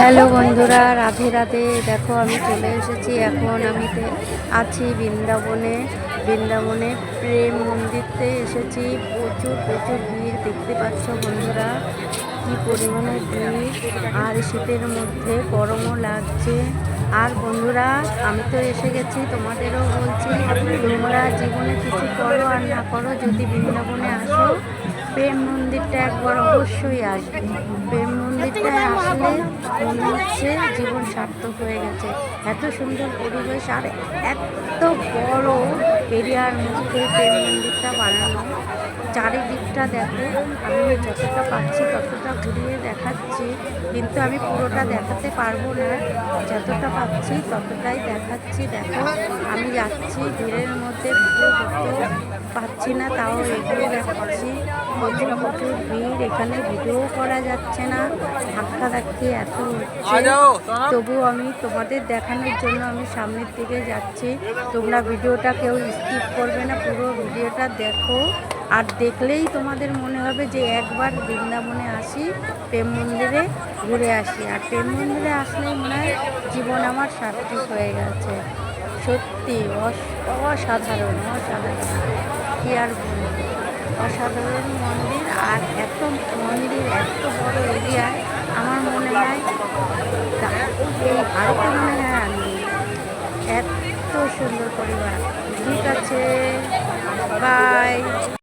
Hello বন্ধুরা, রাধে রাধে। দেখো আমি চলে এসেছি। এখন আমি আছি বৃন্দাবনে প্রেম মন্দিরতে এসেছি। প্রচুর প্রচুর ভিড় দেখতে পাচ্ছ বন্ধুরা, কি পরিমাণে ভিড়। আর শীতের মধ্যে গরমও লাগছে। আর বন্ধুরা, আমি তো এসে গেছি, তোমাদেরও বলছি তোমরা জীবনে কিছু করো আর না করো, যদি বৃন্দাবনে আসো প্রেম মন্দিরটা একবার অবশ্যই আসবে। প্রেম মন্দিরটায় আসলে মনে হচ্ছে জীবন সার্থক হয়ে গেছে। এত সুন্দর পরিবেশ আর এত বড় এরিয়ার মধ্যে প্রেম মন্দিরটা বানানো। চারিদিকটা দেখো, আমি যতটা পাচ্ছি ততটা ঘুরিয়ে দেখাচ্ছি, কিন্তু আমি পুরোটা দেখাতে পারবো না। যতটা পাচ্ছি ততটাই দেখাচ্ছি। দেখো আমি যাচ্ছি ভিড়ের মধ্যে, ভিডিও করতে পাচ্ছি না, তাও এগিয়ে দেখাচ্ছি। প্রচুর প্রচুর ভিড়, এখানে ভিডিও করা যাচ্ছে না, ধাক্কাধাক্কি এত হচ্ছে। তবুও আমি তোমাদের দেখানোর জন্য আমি সামনের দিকে যাচ্ছি। তোমরা ভিডিওটা কেউ স্কিপ করবে না, পুরো ভিডিওটা দেখো। আর দেখলেই তোমাদের মনে হবে যে একবার বৃন্দাবনে আসি, প্রেম মন্দিরে ঘুরে আসি। আর প্রেম মন্দিরে আসলেই মনে হয় জীবন আমার সার্থক হয়ে গেছে। সত্যি অসাধারণ অসাধারণ, কি আর বলবো। অসাধারণ মন্দির। আর এত মন্দির, এত বড় এরিয়ায়